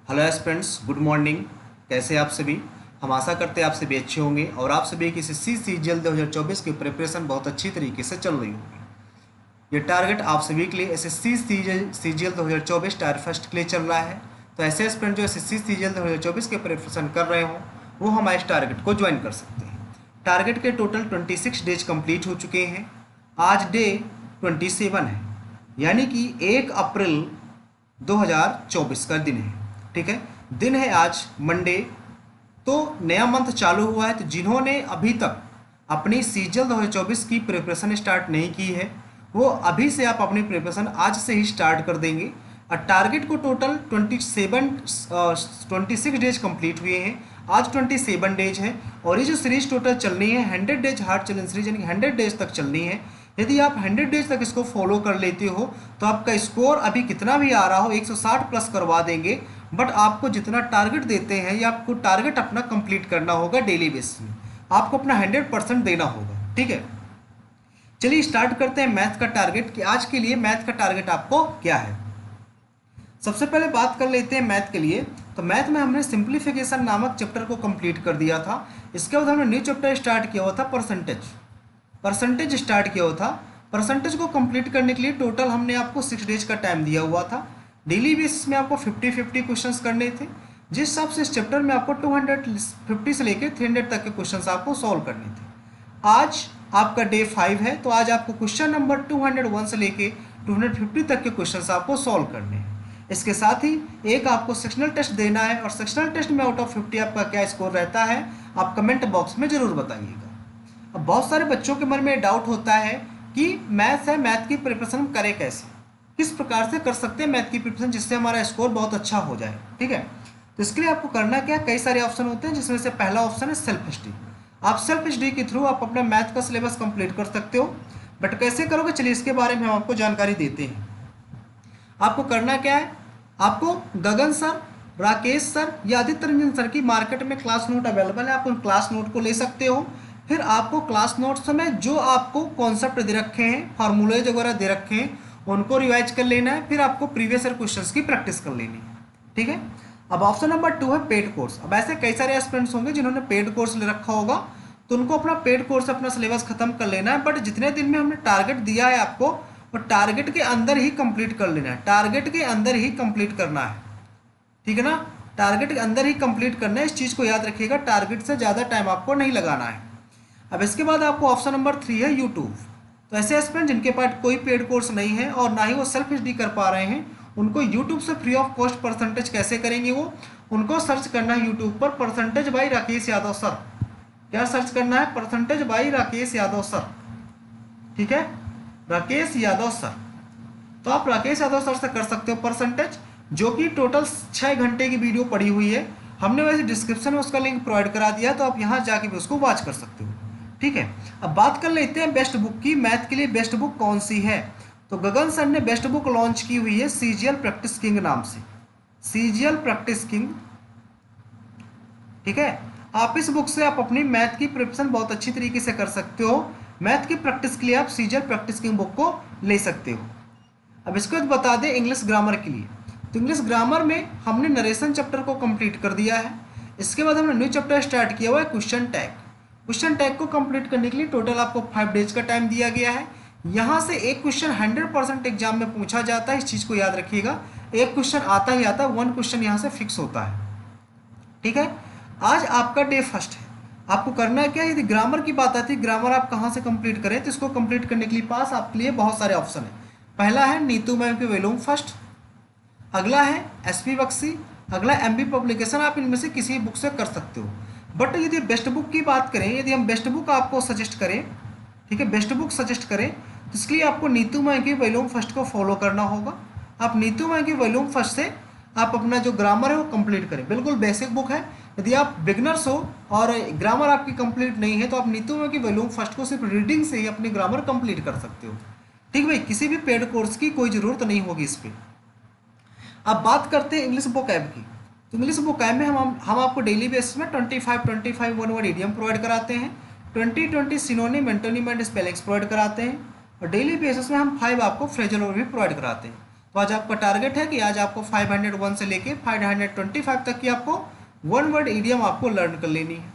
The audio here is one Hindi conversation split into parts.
Hello aspirants, good morning. कैसे हैं आप सभी? हम आशा करते हैं आप सभी अच्छे होंगे और आप सभी की एसएससी सीजीएल 2024 की प्रिपरेशन बहुत अच्छी तरीके से चल रही होगी। ये टारगेट आप सभी के लिए एसएससी सीजीएल 2024 टायर फर्स्ट के लिए चल रहा है। तो ऐसे एस्पिरेंट जो एसएससी सीजीएल 2024 के प्रिपरेशन कर रहे हों वो हमारे इस टारगेट को ज्वाइन कर सकते हैं। टारगेट के टोटल 26 डेज कंप्लीट हो चुके हैं। आज डे 27 है, यानी कि 1 अप्रैल 2024 का दिन है। ठीक है, दिन है आज मंडे। तो नया मंथ चालू हुआ है, तो जिन्होंने अभी तक अपनी सीजीएल 2024 की प्रिपरेशन स्टार्ट नहीं की है वो अभी से आप अपनी प्रिपरेशन आज से ही स्टार्ट कर देंगे। और टारगेट को टोटल 26 डेज कंप्लीट हुए हैं। आज 27 डेज है और ये जो सीरीज टोटल चलनी है 100 डेज हार्ड चैलेंज सीरीज, यानी 100 डेज तक चलनी है। यदि आप 100 डेज तक इसको फॉलो कर लेते हो तो आपका स्कोर अभी कितना भी आ रहा हो 160 प्लस करवा देंगे। बट आपको जितना टारगेट देते हैं या आपको टारगेट अपना कंप्लीट करना होगा डेली बेसिस में, आपको अपना 100% देना होगा। ठीक है, चलिए स्टार्ट करते हैं मैथ का टारगेट कि आज के लिए मैथ का टारगेट आपको क्या है। सबसे पहले बात कर लेते हैं मैथ के लिए। तो मैथ में हमने सिंप्लीफिकेशन नामक चैप्टर को कंप्लीट कर दिया था। इसके बाद हमने न्यू चैप्टर स्टार्ट किया हुआ था परसेंटेज स्टार्ट किया हुआ था। परसेंटेज को कंप्लीट करने के लिए टोटल हमने आपको 6 डेज का टाइम दिया हुआ था। डेली बेसिस में आपको 50-50 क्वेश्चंस करने थे। जिस हिसाब से इस चैप्टर में आपको 250 से लेकर 300 तक के क्वेश्चंस आपको सॉल्व करने थे। आज आपका डे 5 है, तो आज आपको क्वेश्चन नंबर 201 से लेके 250 तक के क्वेश्चंस आपको सॉल्व करने हैं। इसके साथ ही एक आपको सेक्शनल टेस्ट देना है और सेक्शनल टेस्ट में आउट ऑफ 50 आपका क्या स्कोर रहता है आप कमेंट बॉक्स में ज़रूर बताइएगा। अब बहुत सारे बच्चों के मन में डाउट होता है कि मैथ है, मैथ की प्रिपरेशन हम करें कैसे, किस प्रकार से कर सकते हैं मैथ की प्रिपरेशन जिससे हमारा स्कोर बहुत अच्छा हो जाए। ठीक है, तो इसके लिए आपको करना क्या, कई सारे ऑप्शन होते हैं जिसमें से पहला ऑप्शन है सेल्फ स्टडी। आप सेल्फ स्टडी के थ्रू आप अपना मैथ का सिलेबस कंप्लीट कर सकते हो। बट कैसे करोगे, चलिए इसके बारे में हम आपको जानकारी देते हैं। आपको करना क्या है, आपको गगन सर, राकेश सर या आदित्य रंजन सर की मार्केट में क्लास नोट अवेलेबल है, आप उन क्लास नोट को ले सकते हो। फिर आपको क्लास नोट्स में जो आपको कॉन्सेप्ट दे रखे हैं, फार्मूलेज वगैरह दे रखे हैं, उनको रिवाइज कर लेना है। फिर आपको प्रीवियस ईयर क्वेश्चंस की प्रैक्टिस कर लेनी है। ठीक है, अब ऑप्शन नंबर 2 है पेड कोर्स। अब ऐसे कई सारे एस्पिरेंट्स होंगे जिन्होंने पेड कोर्स ले रखा होगा, तो उनको अपना पेड कोर्स अपना सिलेबस खत्म कर लेना है। बट जितने दिन में हमने टारगेट दिया है आपको, वो टारगेट के अंदर ही कंप्लीट कर लेना है, टारगेट के अंदर ही कंप्लीट करना है। ठीक है ना, टारगेट के अंदर ही कंप्लीट करना है, इस चीज़ को याद रखिएगा। टारगेट से ज़्यादा टाइम आपको नहीं लगाना है। अब इसके बाद आपको ऑप्शन नंबर 3 है यूट्यूब। तो ऐसे एस्पिरेंट जिनके पास कोई पेड कोर्स नहीं है और ना ही वो सेल्फ स्टडी कर पा रहे हैं, उनको यूट्यूब से फ्री ऑफ कॉस्ट परसेंटेज कैसे करेंगे, वो उनको सर्च करना है यूट्यूब पर percentage by Rakesh Yadav sir. क्या सर्च करना है, percentage by Rakesh Yadav sir. ठीक है, राकेश यादव सर। तो आप राकेश यादव सर से कर सकते हो परसेंटेज, जो कि टोटल 6 घंटे की वीडियो पड़ी हुई है। हमने वैसे डिस्क्रिप्शन में उसका लिंक प्रोवाइड करा दिया, तो आप यहाँ जाके भी उसको वॉच कर सकते हो। ठीक है, अब बात कर लेते हैं बेस्ट बुक की। मैथ के लिए बेस्ट बुक कौन सी है, तो गगन सर ने बेस्ट बुक लॉन्च की हुई है सीजीएल प्रैक्टिस किंग नाम से, सीजीएल प्रैक्टिस किंग। ठीक है, आप इस बुक से आप अपनी मैथ की प्रिपरेशन बहुत अच्छी तरीके से कर सकते हो। मैथ की प्रैक्टिस के लिए आप सीजीएल प्रैक्टिस किंग बुक को ले सकते हो। अब इसके बाद बता दें इंग्लिश ग्रामर के लिए। तो इंग्लिश ग्रामर में हमने नरेशन चैप्टर को कंप्लीट कर दिया है। इसके बाद हमने न्यू चैप्टर स्टार्ट किया हुआ है क्वेश्चन टैग। क्वेश्चन टैग को कंप्लीट करने के लिए टोटल आपको 5 डेज का टाइम दिया गया है। यहाँ से एक क्वेश्चन 100% एग्जाम में पूछा जाता है, इस चीज़ को याद रखिएगा। एक क्वेश्चन आता ही आता है, 1 क्वेश्चन यहाँ से फिक्स होता है। ठीक है, आज आपका डे फर्स्ट है। आपको करना क्या है, यदि ग्रामर की बात आती है, ग्रामर आप कहाँ से कंप्लीट करें, तो इसको कंप्लीट करने के लिए पास आपके लिए बहुत सारे ऑप्शन है। पहला है नीतू मैम की वॉल्यूम फर्स्ट, अगला है एसपी बख्शी, अगला एमबी पब्लिकेशन। आप इनमें से किसी बुक से कर सकते हो। बट यदि बेस्ट बुक की बात करें, यदि हम बेस्ट बुक आपको सजेस्ट करें, ठीक है, बेस्ट बुक सजेस्ट करें, तो इसके लिए आपको नीतू मैम की वॉल्यूम फर्स्ट को फॉलो करना होगा। आप नीतू मैम की वॉल्यूम फर्स्ट से आप अपना जो ग्रामर है वो कंप्लीट करें। बिल्कुल बेसिक बुक है। यदि आप बिगनर्स हो और ग्रामर आपकी कंप्लीट नहीं है, तो आप नीतू मैम की वॉल्यूम फर्स्ट को सिर्फ रीडिंग से ही अपनी ग्रामर कंप्लीट कर सकते हो। ठीक भाई, किसी भी पेड कोर्स की कोई ज़रूरत नहीं होगी इस पर। अब बात करते हैं इंग्लिश बुक ऐप की। तो इंग्लिश बुक ऐप में हम आपको डेली बेसिस में 25 वन वर्ड इडियम प्रोवाइड कराते हैं, 20 synonym antonym and spellings provide कराते हैं, और डेली बेसिस में हम 5 आपको फ्रेजल वर्ड भी प्रोवाइड कराते हैं। तो आज आपका टारगेट है कि आज आपको 501 से लेके 525 तक की आपको वन वर्ड इडियम आपको लर्न कर लेनी है।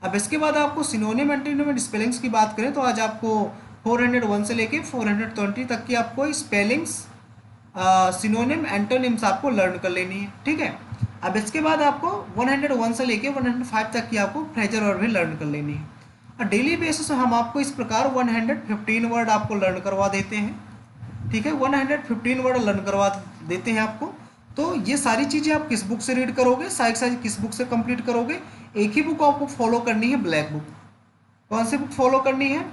अब इसके बाद आपको सिनोनिम एंटोनिम स्पेलिंग्स की बात करें तो आज आपको 401 से लेके 420 तक की आपको स्पेलिंग्स सिनोनिम एंटोनिम्स आपको लर्न कर लेनी है, ठीक है। अब इसके बाद आपको 101 से लेके 105 तक की आपको फ्रेजर वर्ड भी लर्न कर लेनी है। और डेली बेसिस में हम आपको इस प्रकार 115 वर्ड आपको लर्न करवा देते हैं, ठीक है। 115 वर्ड लर्न करवा देते हैं आपको। तो ये सारी चीज़ें आप किस बुक से रीड करोगे, सारी किस बुक से कंप्लीट करोगे? एक ही बुक आपको फॉलो करनी है, ब्लैक बुक। कौन सी बुक फॉलो करनी है?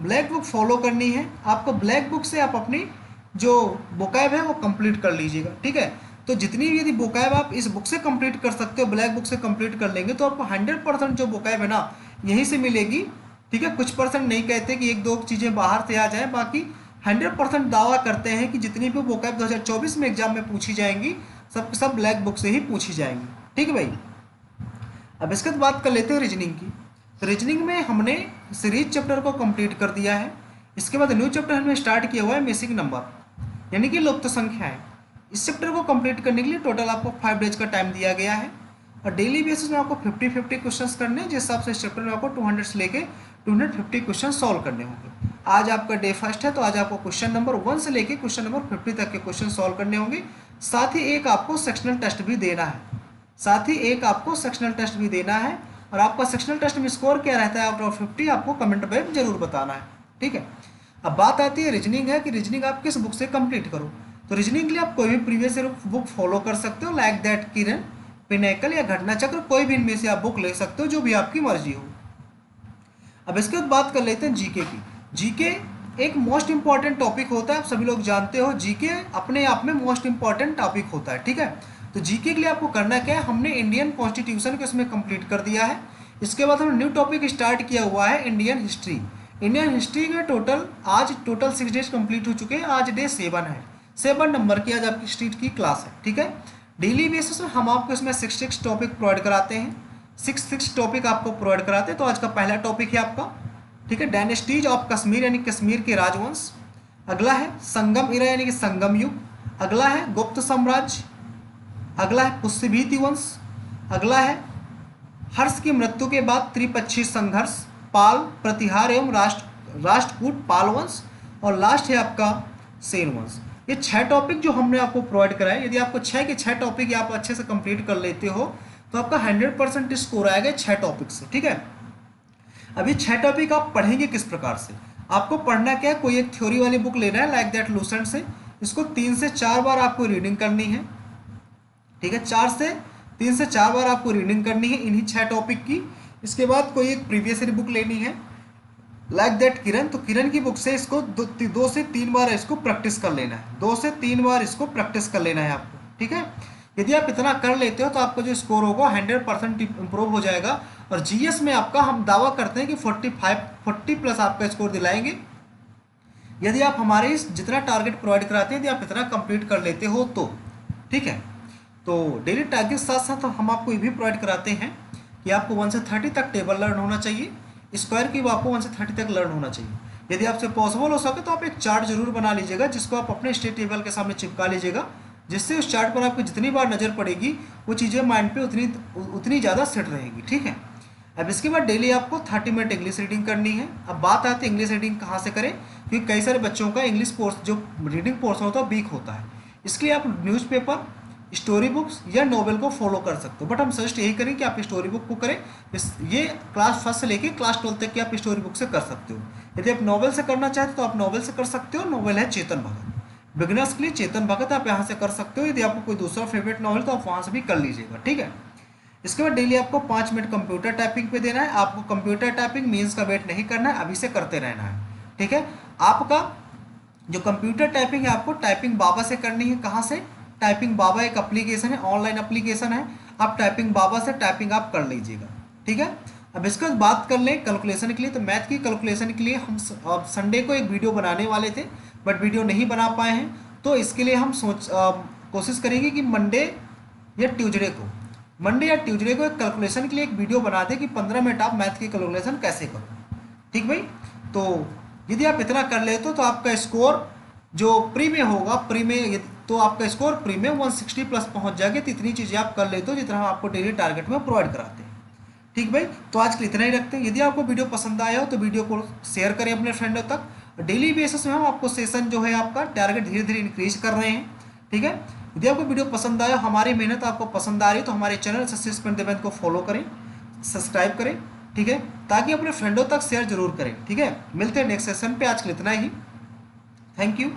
ब्लैक बुक फॉलो करनी है आपको। ब्लैक बुक से आप अपनी जो वोकैब है वो कंप्लीट कर लीजिएगा, ठीक है। तो जितनी भी यदि वोकैब आप इस बुक से कंप्लीट कर सकते हो, ब्लैक बुक से कंप्लीट कर लेंगे तो आपको 100% जो वोकैब है ना यहीं से मिलेगी, ठीक है। कुछ परसेंट नहीं कहते कि एक दो चीज़ें बाहर से आ जाए, बाकी 100% दावा करते हैं कि जितनी भी वोकैब 2024 में एग्जाम में पूछी जाएंगी सब ब्लैक बुक से ही पूछी जाएंगी, ठीक है भाई। अब इसके बाद बात कर लेते हैं रीजनिंग की। तो रीजनिंग में हमने सीरीज चैप्टर को कंप्लीट कर दिया है। इसके बाद न्यू चैप्टर हमने स्टार्ट किया हुआ है मिसिंग नंबर, यानी कि लुप्त संख्याएं। इस चैप्टर को कंप्लीट करने के लिए टोटल आपको 5 डेज का टाइम दिया गया है और डेली बेसिस में आपको 50-50 क्वेश्चंस करने हैं, जिस हिसाब से इस चैप्टर में आपको 200 से लेके 250 क्वेश्चन सॉल्व करने होंगे। आज आपका डे फर्स्ट है तो आज आपको क्वेश्चन नंबर 1 से लेके क्वेश्चन नंबर 50 तक के क्वेश्चन सॉल्व करने होंगे। साथ ही एक आपको सेक्शनल टेस्ट भी देना है, और आपका सेक्शनल टेस्ट में स्कोर क्या रहता है आउट ऑफ 50 आपको कमेंट में जरूर बताना है, ठीक है। अब बात आती है रीजनिंग है कि रीजनिंग आप किस बुक से कंप्लीट करो। तो रीजनिंग के लिए आप कोई भी प्रीवियस ईयर बुक फॉलो कर सकते हो, लाइक दैट किरण, पिनेकल या घटना चक्र, कोई भी इनमें से आप बुक ले सकते हो, जो भी आपकी मर्जी हो। अब इसके बाद बात कर लेते हैं जीके की। जीके एक मोस्ट इंपॉर्टेंट टॉपिक होता है, आप सभी लोग जानते हो जीके अपने आप में मोस्ट इंपॉर्टेंट टॉपिक होता है, ठीक है। तो जीके के लिए आपको करना क्या है, हमने इंडियन कॉन्स्टिट्यूशन को इसमें कंप्लीट कर दिया है। इसके बाद हमने न्यू टॉपिक स्टार्ट किया हुआ है इंडियन हिस्ट्री। इंडियन हिस्ट्री के आज टोटल 6 डेज कंप्लीट हो चुके हैं। आज डे 7 है, 7 नंबर की आज आपकी हिस्ट्री की क्लास है, ठीक है। डेली बेसिस में हम आपको इसमें 6 टॉपिक प्रोवाइड कराते हैं, 6 टॉपिक आपको प्रोवाइड कराते हैं। तो आज का पहला टॉपिक है आपका, ठीक है, डायनेस्टीज ऑफ कश्मीर, यानी कश्मीर के राजवंश। अगला है संगम इरा, यानी कि संगम युग। अगला है गुप्त साम्राज्य। अगला है पुष्यभीति वंश। अगला है हर्ष की मृत्यु के बाद त्रिपक्षीय संघर्ष, पाल, प्रतिहार एवं राष्ट्रकूट पाल वंश। और लास्ट है आपका सेन वंश। ये 6 टॉपिक जो हमने आपको प्रोवाइड कराए, यदि आपको 6 के 6 टॉपिक आप अच्छे से कंप्लीट कर लेते हो तो आपका 100% स्कोर आएगा 6 टॉपिक से, ठीक है। अभी 6 टॉपिक आप पढ़ेंगे किस प्रकार से, आपको पढ़ना क्या है, कोई एक थ्योरी वाली बुक लेना है लाइक दैट लूसेंट से। इसको 3 से 4 बार आपको रीडिंग करनी है, ठीक है। 3 से 4 बार आपको रीडिंग करनी है इन्हीं 6 टॉपिक की। इसके बाद कोई एक प्रीवियस ईयर बुक लेनी है लाइक दैट किरण, तो किरण की बुक से इसको 2 से 3 बार इसको प्रैक्टिस कर लेना है, 2 से 3 बार इसको प्रैक्टिस कर लेना है आपको, ठीक है। यदि आप इतना कर लेते हो तो आपका जो स्कोर होगा 100% इंप्रूव हो जाएगा। और जीएस में आपका हम दावा करते हैं कि 40 प्लस आपका स्कोर दिलाएंगे यदि आप हमारे इस जितना टारगेट प्रोवाइड कराते हैं, यदि आप इतना कंप्लीट कर लेते हो तो, ठीक है। तो डेली टारगेट के साथ साथ हम आपको ये भी प्रोवाइड कराते हैं कि आपको 1 से 30 तक टेबल लर्न होना चाहिए, स्क्वायर की आपको 1 से 30 तक लर्न होना चाहिए। यदि आपसे पॉसिबल हो सके तो आप एक चार्ट जरूर बना लीजिएगा, जिसको आप अपने स्टेट टेबल के सामने चिपका लीजिएगा, जिससे उस चार्ट पर आपको जितनी बार नज़र पड़ेगी वो चीज़ें माइंड पे उतनी ज़्यादा सेट रहेगी, ठीक है। अब इसके बाद डेली आपको 30 मिनट इंग्लिश रीडिंग करनी है। अब बात आती है इंग्लिश रीडिंग कहाँ से करें, क्योंकि कई सारे बच्चों का इंग्लिश पोर्स जो रीडिंग पोर्सन होता है वीक होता है। इसके लिए आप न्यूज़पेपर, स्टोरी बुक्स या नॉवेल को फॉलो कर सकते हो, बट हम सजेस्ट यही करें कि आप स्टोरी बुक को करें। ये क्लास 1 से लेके क्लास 12 तक की आप स्टोरी बुक से कर सकते हो। यदि आप नॉवेल से करना चाहते हो तो आप नॉवेल से कर सकते हो। नॉवेल है चेतन भगत, बिगिनर्स के लिए चेतन भगत आप यहाँ से कर सकते हो। यदि आपको कोई दूसरा फेवरेट नॉवेल तो आप वहाँ से भी कर लीजिएगा, ठीक है। इसके बाद डेली आपको 5 मिनट कंप्यूटर टाइपिंग पे देना है। आपको कंप्यूटर टाइपिंग मीन्स का वेट नहीं करना है, अभी से करते रहना है, ठीक है। आपका जो कंप्यूटर टाइपिंग है आपको टाइपिंग बाबा से करनी है। कहाँ से? टाइपिंग बाबा एक एप्लीकेशन है, ऑनलाइन एप्लीकेशन है। आप टाइपिंग बाबा से टाइपिंग आप कर लीजिएगा, ठीक है। अब इसके बाद बात कर लें कैलकुलेशन के लिए, तो मैथ की कैलकुलेशन के लिए हम संडे को एक वीडियो बनाने वाले थे, बट वीडियो नहीं बना पाए हैं। तो इसके लिए हम कोशिश करेंगे कि मंडे या ट्यूसडे को एक कैलकुलेशन के लिए एक वीडियो बना दें कि 15 मिनट आप मैथ की कैलकुलेशन कैसे करो, ठीक भाई। तो यदि आप इतना कर लेते हो तो आपका स्कोर जो प्री में होगा, प्री में तो आपका स्कोर प्रीमियम 160 प्लस पहुंच जाएगा। तो इतनी चीज़ें आप कर लेते हो जितना हम आपको डेली टारगेट में प्रोवाइड कराते हैं। ठीक भाई, तो आज के लिए इतना ही रखते हैं। यदि आपको वीडियो पसंद आया हो तो वीडियो को शेयर करें अपने फ्रेंडों तक। डेली बेसिस में हम आपको सेशन जो है आपका टारगेट धीरे धीरे इंक्रीज कर रहे हैं। ठीक है, यदि आपको वीडियो पसंद आया, हमारी मेहनत आपको पसंद आ रही है, तो हमारे चैनल सक्सेस पॉइंट देवेंद्र को फॉलो करें, सब्सक्राइब करें। ठीक है, ताकि अपने फ्रेंडों तक शेयर जरूर करें। ठीक है, मिलते हैं नेक्स्ट सेशन पे। आज के लिए इतना ही। Thank you.